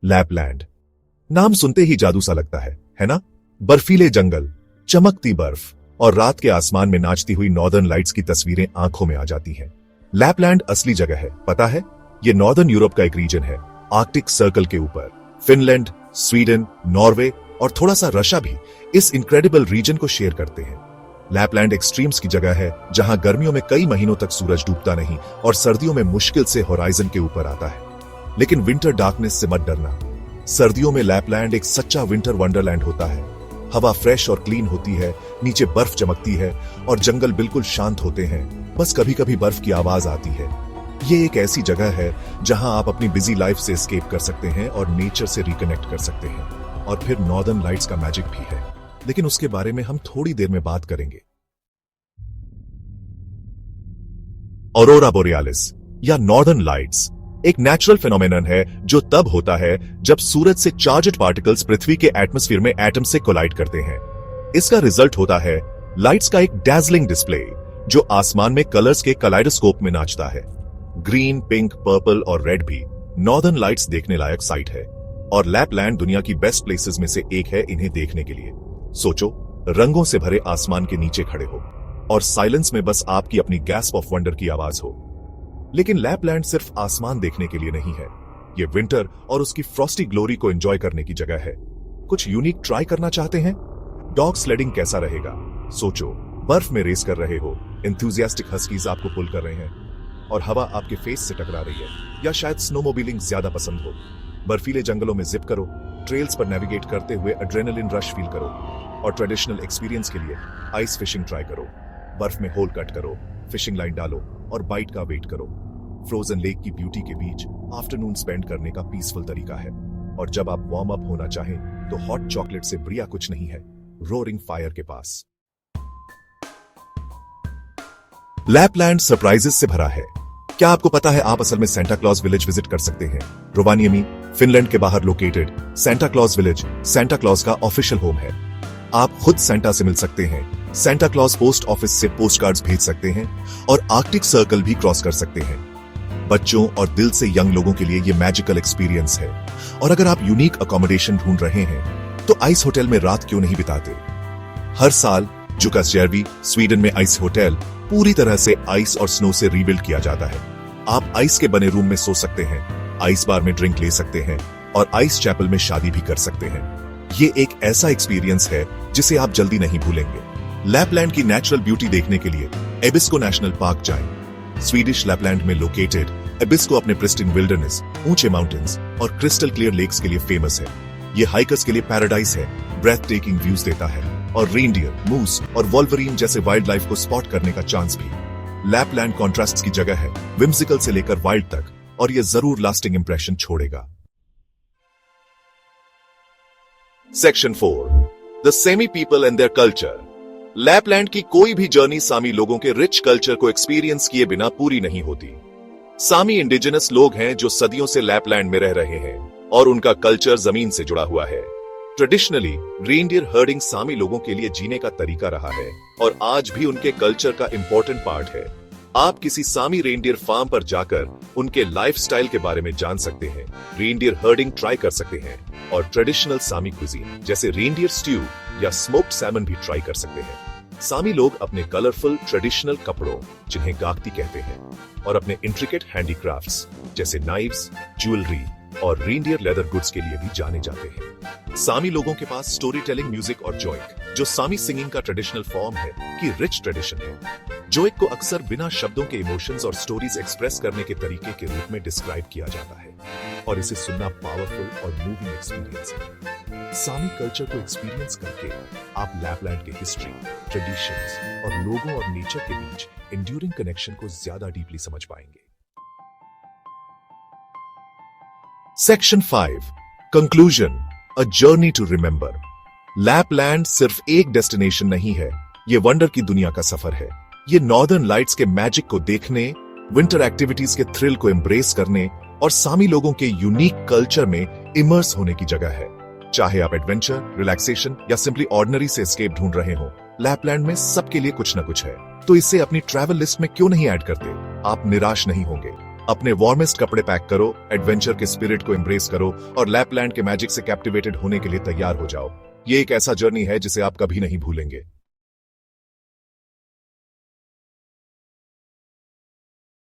Lapland नाम सुनते ही जादू सा लगता है ना? बर्फीले जंगल, चमकती बर्फ और रात के आसमान में नाचती हुई नॉर्दर्न लाइट्स की तस्वीरें आंखों में आ जाती हैं। लैपलैंड असली जगह है, पता है? ये नॉर्दर्न यूरोप का एक रीजन है, आर्कटिक सर्कल के ऊपर। फिनलैंड, स्वीडन, नॉर्वे और थोड़ा सा रशिया भी इस इनक्रेडिबल रीजन को शेयर करते हैं। लैपलैंड एक्सट्रीम्स की जगह है, जहां गर्मियों में कई महीनों तक सूरज डूबता नहीं और सर्दियों में मुश्किल से होराइजन के ऊपर आता है। लेकिन विंटर डार्कनेस से मत डरना। सर्दियों में लैपलैंड एक सच्चा विंटर वंडरलैंड होता है। हवा फ्रेश और क्लीन होती है, नीचे बर्फ चमकती है और जंगल बिल्कुल शांत होते हैं। बस कभी कभी बर्फ की आवाज आती है। ये एक ऐसी जगह है जहां आप अपनी बिजी लाइफ से एस्केप कर सकते हैं और नेचर से रिकनेक्ट कर सकते हैं। और फिर नॉर्दर्न लाइट्स का मैजिक भी है, लेकिन उसके बारे में हम थोड़ी देर में बात करेंगे। ऑरोरा बोरियालिस या नॉर्दर्न लाइट्स एक नेचुरल फिनोमेनन है जो तब होता है जब सूरज से चार्ज्ड पार्टिकल्स पृथ्वी के एटमॉस्फेयर में एटम से कोलाइड करते हैं। इसका रिजल्ट होता है लाइट्स का एक डैज़लिंग डिस्प्ले जो आसमान में कलर्स के कलाइडोस्कोप में नाचता है। ग्रीन, पिंक, पर्पल और रेड भी नॉर्दर्न लाइट्स देखने लायक साइट है और लैपलैंड दुनिया की बेस्ट प्लेसेस में से एक है इन्हें देखने के लिए। सोचो, रंगों से भरे आसमान के नीचे खड़े हो और साइलेंस में बस आपकी अपनी गैस्प ऑफ वंडर की आवाज हो। लेकिन लैपलैंड सिर्फ आसमान देखने के लिए नहीं है, ये विंटर और उसकी फ्रॉस्टी ग्लोरी को एंजॉय करने की जगह है। कुछ यूनिक ट्राई करना चाहते हैं? डॉग स्लेडिंग कैसा रहेगा? सोचो, बर्फ में रेस कर रहे हो, एंथुसियास्टिक हस्कीज आपको पुल कर रहे हैं और हवा आपके फेस से टकरा रही है। या शायद स्नोमोबिलिंग ज्यादा पसंद हो। बर्फीले जंगलों में जिप करो, ट्रेल्स पर नेविगेट करते हुए एड्रेनलिन रश फील करो और ट्रेडिशनल एक्सपीरियंस के लिए आइस फिशिंग ट्राई करो। बर्फ में होल कट करो, फिशिंग लाइन डालो और बाइट का वेट करो। फ्रोजन लेक की ब्यूटी के बीच आफ्टरनून स्पेंड करने का पीसफुल तरीका है। और जब आप वार्म अप होना चाहें तो हॉट चॉकलेट से बढ़िया कुछ नहीं है रोरिंग फायर के पास। लैपलैंड सरप्राइजेस से भरा है। क्या आपको पता है आप असल में सेंटा क्लॉज विलेज विजिट कर सकते हैं? रोवानियमी, फिनलैंड के बाहर located Santa Claus village Santa Claus का ऑफिशियल होम है। आप खुद सेंटा से मिल सकते हैं, सेंटा क्लॉज पोस्ट ऑफिस से पोस्ट कार्ड्स भेज सकते हैं और आर्कटिक सर्कल भी क्रॉस कर सकते हैं। बच्चों और दिल से यंग लोगों के लिए यह मैजिकल एक्सपीरियंस है। और अगर आप यूनिक अकोमोडेशन ढूंढ रहे हैं तो आइस होटल में रात क्यों नहीं बिताते? हर साल जुकास्जर्वी, स्वीडन में आइस होटल पूरी तरह से आइस और स्नो से रीबिल्ड किया जाता है। आप आइस के बने रूम में सो सकते हैं, आइस बार में ड्रिंक ले सकते हैं और आइस चैपल में शादी भी कर सकते हैं। ये एक ऐसा एक्सपीरियंस है जिसे आप जल्दी नहीं भूलेंगे। लैपलैंड की नेचुरल ब्यूटी देखने के लिए एबिस्को नेशनल पार्क जाएं। स्वीडिश लैपलैंड में लोकेटेड एबिस्को अपने प्रिस्टीन विल्डरनेस, ऊंचे माउंटेन्स और क्रिस्टल क्लियर लेक्स के लिए फेमस है। ये हाइकर्स के लिए पैराडाइज है, ब्रेथ टेकिंग व्यूज देता है और रेनडियर, मूस और वॉल्वरीन जैसे वाइल्ड लाइफ को स्पॉट करने का चांस भी। लैपलैंड कॉन्ट्रास्ट्स की जगह है, विम्सिकल से लेकर वाइल्ड तक, और ये जरूर लास्टिंग इंप्रेशन छोड़ेगा। Section 4 the semi people and their culture. Lapland की कोई भी जर्नी सामी लोगों के रिच कल्चर को एक्सपीरियंस किए बिना पूरी नहीं होती। सामी इंडिजिनस लोग हैं जो सदियों से लैपलैंड में रह रहे हैं और उनका कल्चर जमीन से जुड़ा हुआ है। ट्रेडिशनली रेनडियर हर्डिंग सामी लोगों के लिए जीने का तरीका रहा है और आज भी उनके कल्चर का इंपॉर्टेंट पार्ट है। आप किसी सामी रेनडियर फार्म पर जाकर उनके लाइफस्टाइल के बारे में जान सकते हैं, रेनडियर हर्डिंग ट्राई कर सकते हैं और ट्रेडिशनल सामी क्विजीन जैसे रेनडियर स्ट्यू या स्मोक्ड सैमन भी ट्राई कर सकते हैं। सामी लोग अपने कलरफुल ट्रेडिशनल कपड़ों, जिन्हें गाक्ती कहते हैं, और अपने इंट्रिकेट हैंडीक्राफ्ट्स जैसे नाइव्स, ज्वेलरी और रेनडियर लेदर गुड्स के लिए भी जाने जाते हैं। सामी लोगों के पास स्टोरी टेलिंग म्यूजिक और जोइक, जो सामी सिंगिंग का ट्रेडिशनल फॉर्म है, की रिच ट्रेडिशन है। जोइक को अक्सर बिना शब्दों के इमोशंस और स्टोरीज एक्सप्रेस करने के तरीके के रूप में डिस्क्राइब किया जाता है और इसे सुनना पावरफुल और मूविंग एक्सपीरियंस है। सामी कल्चर को एक्सपीरियंस करके आप लैपलैंड के हिस्ट्री, ट्रेडिशंस और लोगों और नेचर के बीच एंड्यूरिंग कनेक्शन को ज्यादा डीपली समझ पाएंगे। Section 5 conclusion, a journey to remember. Lapland सिर्फ एक डेस्टिनेशन नहीं है, ये वंडर की दुनिया का सफर है। ये नॉर्दर्न लाइट्स के मैजिक को देखने, विंटर एक्टिविटीज के थ्रिल को एम्ब्रेस करने और सामी लोगों के यूनिक कल्चर में इमर्स होने की जगह है। चाहे आप एडवेंचर, रिलैक्सेशन या सिंपली ऑर्डिनरी से एस्केप ढूंढ रहे हो, लैपलैंड में सबके लिए कुछ न कुछ है। तो इसे अपनी ट्रैवल लिस्ट में क्यों नहीं ऐड करते? आप निराश नहीं होंगे। अपने वार्मेस्ट कपड़े पैक करो, एडवेंचर के स्पिरिट को एम्ब्रेस करो और लैपलैंड के मैजिक से कैप्टिवेटेड होने के लिए तैयार हो जाओ। ये एक ऐसा जर्नी है जिसे आप कभी नहीं भूलेंगे।